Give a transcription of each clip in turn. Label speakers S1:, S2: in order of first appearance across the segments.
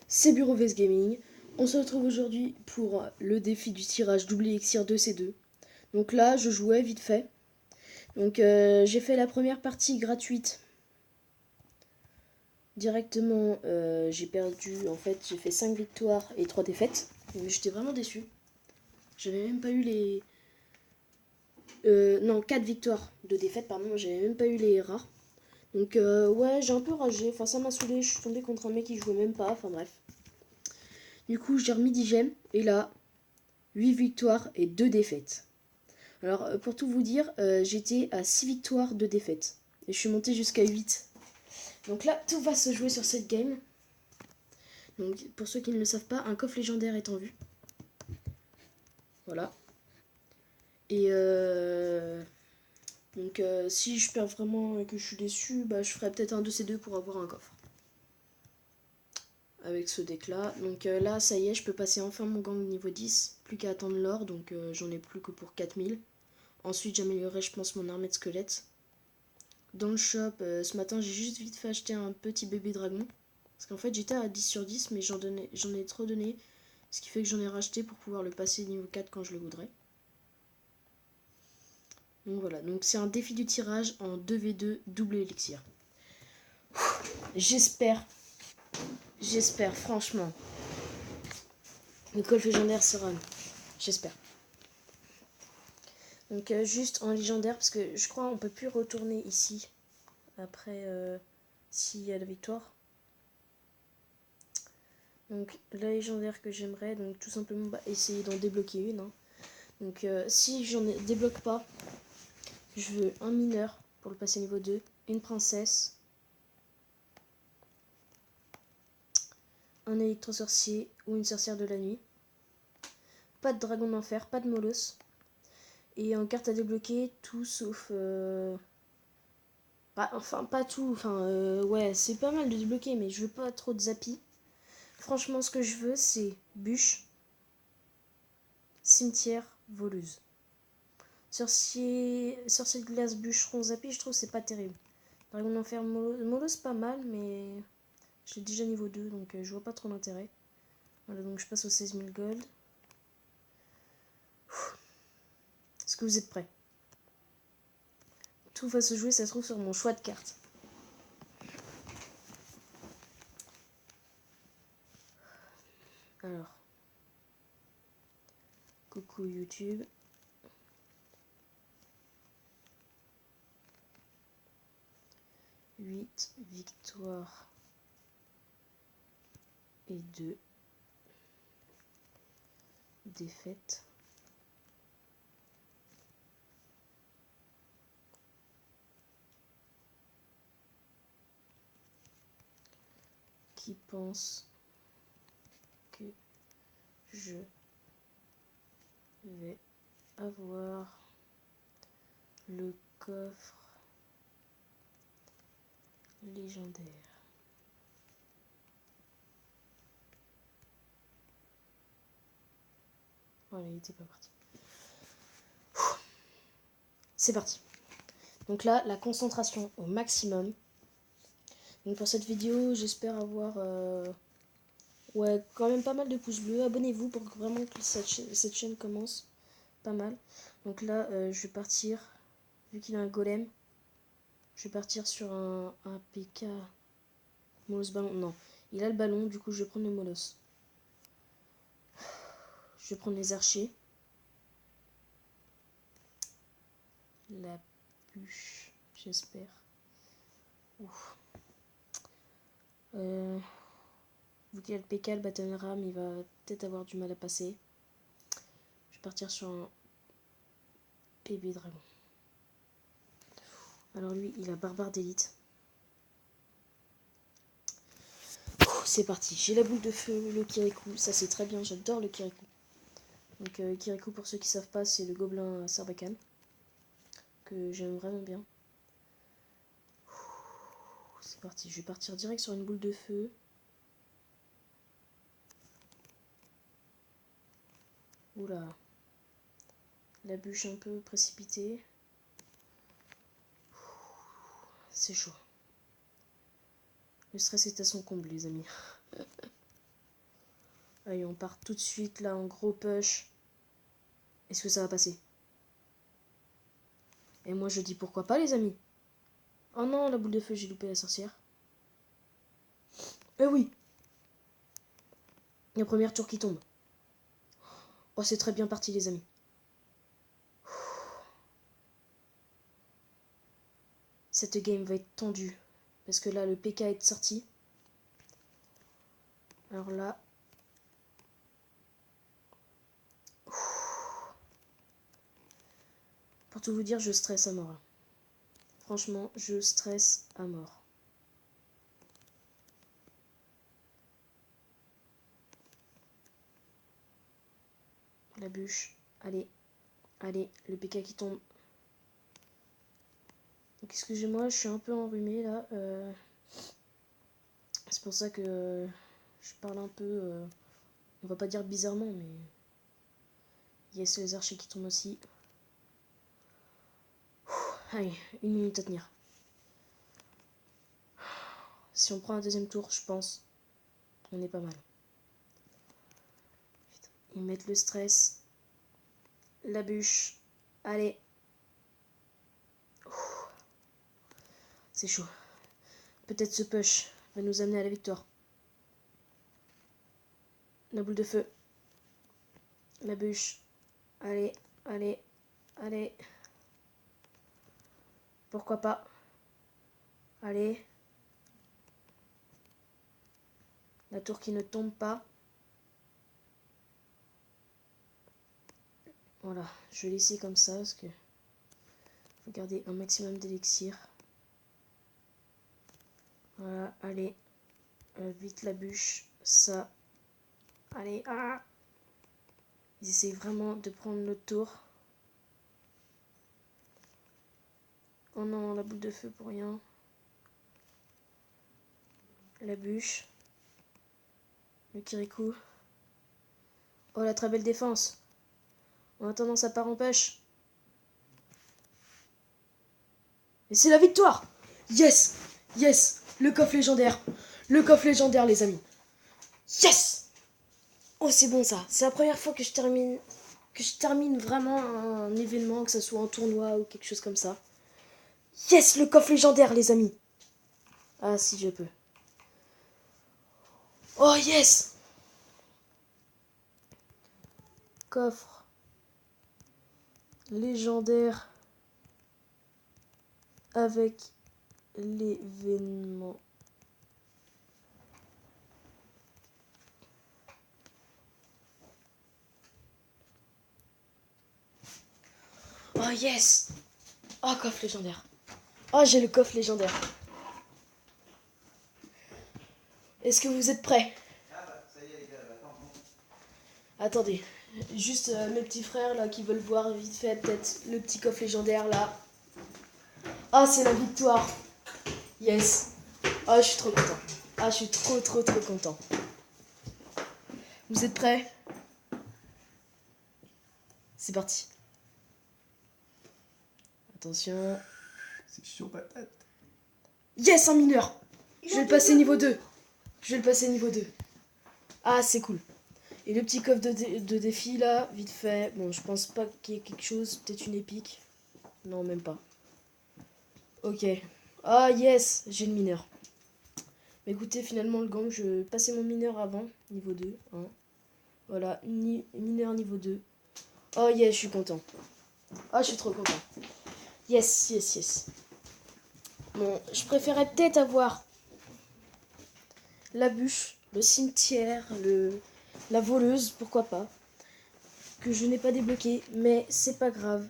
S1: C'est Bureau vs Gaming. On se retrouve aujourd'hui pour le défi du tirage double élixir 2C2. Donc là, je jouais vite fait. Donc j'ai fait la première partie gratuite. Directement, j'ai perdu, en fait, j'ai fait 5 victoires et 3 défaites. Mais j'étais vraiment déçu. J'avais même pas eu les... non, 4 victoires de défaites, pardon. J'avais même pas eu les rares. Donc ouais, j'ai un peu ragé. Enfin, ça m'a saoulé. Je suis tombée contre un mec qui jouait même pas. Enfin bref. Du coup, j'ai remis 10 gemmes. Et là, 8 victoires et 2 défaites. Alors, pour tout vous dire, j'étais à 6 victoires, 2 défaites. Et je suis montée jusqu'à 8. Donc là, tout va se jouer sur cette game. Donc, pour ceux qui ne le savent pas, un coffre légendaire est en vue. Voilà. Et donc, si je perds vraiment et que je suis déçu, bah, je ferai peut-être un 2C2 pour avoir un coffre. Avec ce deck là. Donc là, ça y est, je peux passer enfin mon gang niveau 10. Plus qu'à attendre l'or, donc j'en ai plus que pour 4000. Ensuite, j'améliorerai, je pense, mon armée de squelettes. Dans le shop, ce matin, j'ai juste vite fait acheter un petit bébé dragon. Parce qu'en fait, j'étais à 10 sur 10, mais j'en ai trop donné. Ce qui fait que j'en ai racheté pour pouvoir le passer niveau 4 quand je le voudrais. Donc voilà, donc c'est un défi du tirage en 2v2 double élixir. J'espère franchement. Le coffre légendaire sera... J'espère. Donc juste en légendaire, parce que je crois qu'on peut plus retourner ici. Après, s'il y a la victoire. Donc la légendaire que j'aimerais, donc tout simplement essayer d'en débloquer une. Hein. Donc si j'en débloque pas, je veux un mineur pour le passer niveau 2, une princesse, un électro-sorcier ou une sorcière de la nuit. Pas de dragon d'enfer, pas de molosse. Et en carte à débloquer, tout sauf... enfin, pas tout. Enfin, ouais, c'est pas mal de débloquer, mais je veux pas trop de zappy. Franchement, ce que je veux, c'est bûche, cimetière, voleuse. Sorcier de glace, bûcheron, zappy, je trouve que c'est pas terrible. Dragon d'enfer, mollo, c'est pas mal, mais j'ai déjà niveau 2, donc je vois pas trop l'intérêt. Voilà, donc je passe aux 16 000 gold. Est-ce que vous êtes prêts? Tout va se jouer, ça se trouve, sur mon choix de cartes. Alors, coucou YouTube. Huit victoires et 2 défaites. Qui pense que je vais avoir le coffre légendaire? Voilà, il était pas parti. C'est parti. Donc là, la concentration au maximum. Donc pour cette vidéo, j'espère avoir ouais, quand même pas mal de pouces bleus. Abonnez-vous pour que vraiment que cette chaîne commence pas mal. Donc là, je vais partir, vu qu'il a un golem, je vais partir sur un PK. Molosse ballon, non. Il a le ballon, du coup je vais prendre le molosse. Je vais prendre les archers. La bûche, j'espère. Ouf. Vu qu'il y a le PK, le Battle Ram, il va peut-être avoir du mal à passer. Je vais partir sur un PB Dragon. Alors lui, il a Barbare d'élite. C'est parti, j'ai la boule de feu, le Kirikou, ça c'est très bien, j'adore le Kirikou. Donc Kirikou, pour ceux qui savent pas, c'est le gobelin Sarbacane, que j'aime vraiment bien. C'est parti, je vais partir direct sur une boule de feu. Oula, la bûche un peu précipitée. C'est chaud. Le stress est à son comble, les amis. Allez, on part tout de suite là en gros push. Est-ce que ça va passer? Et moi je dis pourquoi pas les amis. Oh non, la boule de feu, j'ai loupé la sorcière. Eh oui. La première tour qui tombe. Oh, c'est très bien parti les amis. Cette game va être tendue. Parce que là, le PK est sorti. Alors là... Pour tout vous dire, je stresse à mort. Franchement, je stresse à mort. La bûche. Allez. Allez, le PK qui tombe. Donc excusez-moi, je suis un peu enrhumé là. C'est pour ça que je parle un peu... on va pas dire bizarrement, mais... Yes, les archers qui tombent aussi. Allez, 1 minute à tenir. Si on prend un deuxième tour, je pense, on est pas mal. Ils mettent le stress. La bûche. Allez. C'est chaud. Peut-être ce push va nous amener à la victoire. La boule de feu. La bûche. Allez, allez, allez. Pourquoi pas. Allez. La tour qui ne tombe pas. Voilà, je vais laisser comme ça parce que faut garder un maximum d'élixir. Voilà, allez. Vite la bûche. Ça. Allez, ah. Ils essayent vraiment de prendre le tour. Oh non, la boule de feu pour rien. La bûche. Le Kirikou. Oh, la très belle défense. En attendant, ça part en pêche. Et c'est la victoire! Yes! Yes! Le coffre légendaire. Le coffre légendaire, les amis. Yes! Oh, c'est bon ça. C'est la première fois que je termine vraiment un événement, que ce soit un tournoi ou quelque chose comme ça. Yes! Le coffre légendaire, les amis. Ah, si je peux. Oh, yes! Coffre légendaire avec l'événement. Oh yes! Oh, coffre légendaire. Oh, j'ai le coffre légendaire. Est-ce que vous êtes prêts? Attendez, juste mes petits frères là qui veulent voir vite fait peut-être le petit coffre légendaire là. Ah, c'est la victoire. Yes. Ah, je suis trop content. Ah, je suis trop content. Vous êtes prêts? C'est parti. Attention.
S2: C'est chaud patate.
S1: Yes, un mineur. Je vais le passer niveau 2. Ah, c'est cool. Et le petit coffre de défi là, vite fait. Bon, je pense pas qu'il y ait quelque chose. Peut-être une épique. Non, même pas. Ok. Ah, yes, j'ai le mineur. Mais écoutez, finalement, le gang, je passais mon mineur avant, niveau 2. Hein. Voilà, mineur niveau 2. Oh, yes, je suis content. Ah, je suis trop content. Yes. Bon, je préférais peut-être avoir la bûche, le cimetière, la voleuse, pourquoi pas. Que je n'ai pas débloqué, mais c'est pas grave.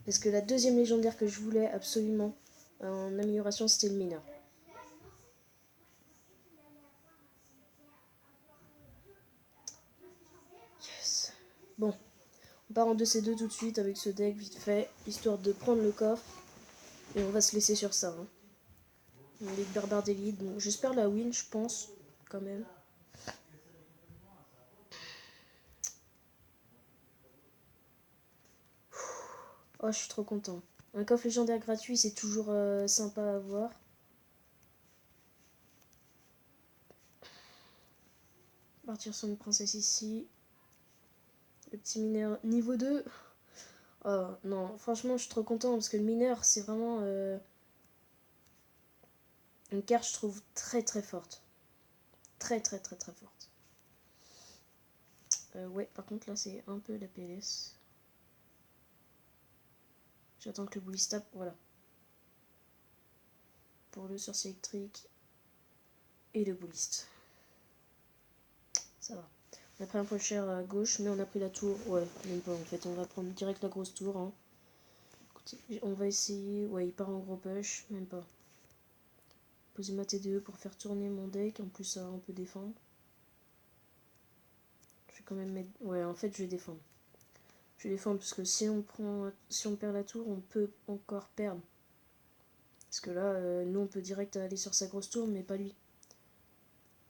S1: Parce que la deuxième légendaire que je voulais absolument en amélioration, c'était le mineur. Yes. Bon, on part en 2C2 tout de suite avec ce deck vite fait, histoire de prendre le coffre. Et on va se laisser sur ça. Hein. Les barbares d'élite, bon, j'espère la win, je pense, quand même. Oh, je suis trop content. Un coffre légendaire gratuit, c'est toujours sympa à avoir. Partir sur une princesse ici. Le petit mineur niveau 2. Oh non, franchement, je suis trop content parce que le mineur, c'est vraiment une carte, je trouve, très très forte. Très très très très forte. Ouais, par contre, là, c'est un peu la PLS. J'attends que le bully tape, voilà. Pour le sorcier électrique et le bulliste. Ça va. On a pris un peu cher à gauche, mais on a pris la tour. Ouais, même pas en fait. On va prendre direct la grosse tour. Hein. Écoutez, on va essayer. Ouais, il part en gros push. Même pas. Poser ma T2 pour faire tourner mon deck. En plus, ça va un peu défendre. Je vais quand même mettre. Ouais, en fait, je vais défendre. Je vais défendre parce que si on perd la tour, on peut encore perdre. Parce que là, nous, on peut direct aller sur sa grosse tour, mais pas lui.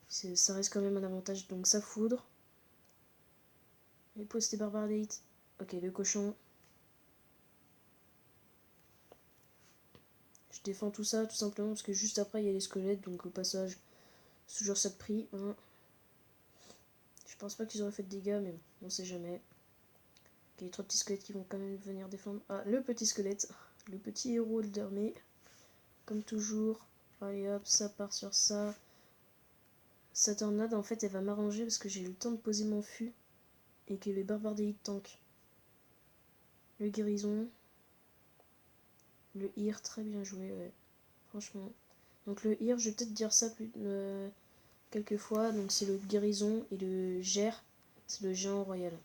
S1: Ça reste quand même un avantage. Donc, ça foudre. Et pose tes barbares d'élite. Ok, le cochon. Je défends tout ça tout simplement parce que juste après il y a les squelettes, donc au passage c'est toujours ça de prix. Hein. Je pense pas qu'ils auraient fait de dégâts, mais bon, on sait jamais. Ok, les 3 petits squelettes qui vont quand même venir défendre. Ah, le petit squelette, le petit héros de l'armée. Comme toujours. Allez hop, ça part sur ça. Sa tornade en fait elle va m'arranger parce que j'ai eu le temps de poser mon fût et que les barbares d'élite tankent. Le guérison. Le ir, très bien joué, ouais. Franchement. Donc le ir, je vais peut-être dire ça quelques fois. Donc c'est le guérison et le gère, c'est le géant royal.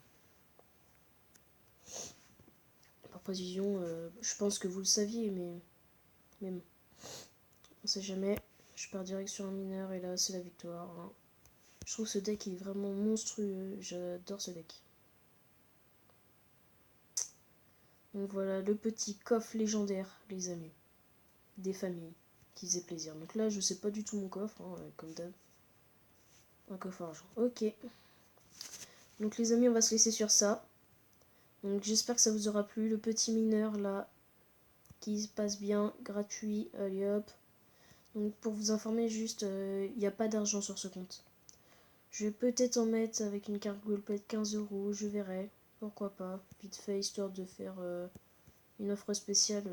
S1: Par précision, je pense que vous le saviez, mais même, on sait jamais. Je pars direct sur un mineur et là c'est la victoire. Hein. Je trouve ce deck est vraiment monstrueux, j'adore ce deck. Donc voilà, le petit coffre légendaire, les amis, des familles qui faisaient plaisir. Donc là, je sais pas du tout mon coffre, hein, comme d'hab. Un coffre argent. Ok. Donc les amis, on va se laisser sur ça. Donc j'espère que ça vous aura plu. Le petit mineur là, qui se passe bien, gratuit, allez hop. Donc pour vous informer juste, il n'y a pas d'argent sur ce compte. Je vais peut-être en mettre avec une carte Goldpad 15 €, je verrai. Pourquoi pas, vite fait, histoire de faire une offre spéciale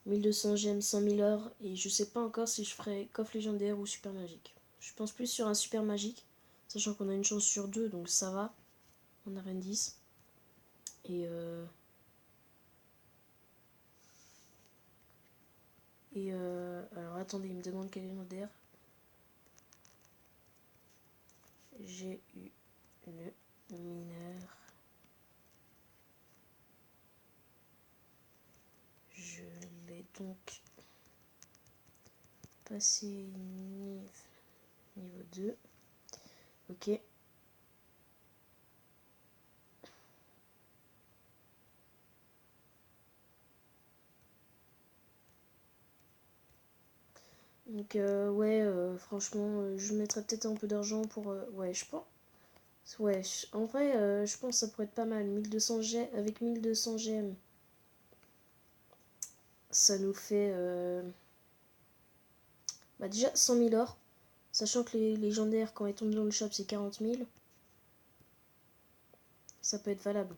S1: 1200 gemmes, 100 000 or. Et je sais pas encore si je ferai coffre légendaire ou super magique. Je pense plus sur un super magique, sachant qu'on a une chance sur 2, donc ça va. On a reine 10. Et alors attendez, il me demande quel légendaire. J'ai eu le mineur. Je l'ai donc passé niveau 2. Ok. Donc ouais, franchement, je mettrais peut-être un peu d'argent pour... ouais, je pense. Ouais, en vrai, je pense que ça pourrait être pas mal. 1200 G avec 1200 GM. Ça nous fait... bah déjà 100 000 or. Sachant que les légendaires, quand elles tombent dans le shop, c'est 40 000. Ça peut être valable.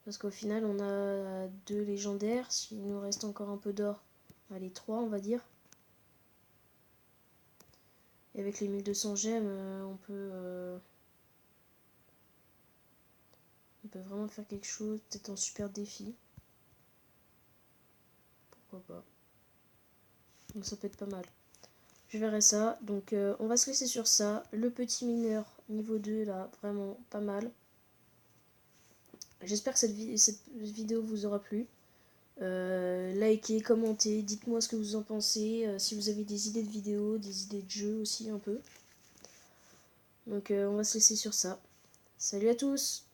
S1: Parce qu'au final, on a 2 légendaires. S'il nous reste encore un peu d'or, allez, 3 on va dire. Et avec les 1200 gemmes, on peut vraiment faire quelque chose. Peut-être un super défi. Pourquoi pas. Donc ça peut être pas mal. Je verrai ça. Donc on va se laisser sur ça. Le petit mineur niveau 2 là, vraiment pas mal. J'espère que cette vidéo vous aura plu. Likez, commentez, dites-moi ce que vous en pensez. Si vous avez des idées de vidéos, des idées de jeux aussi un peu. Donc on va se laisser sur ça. Salut à tous!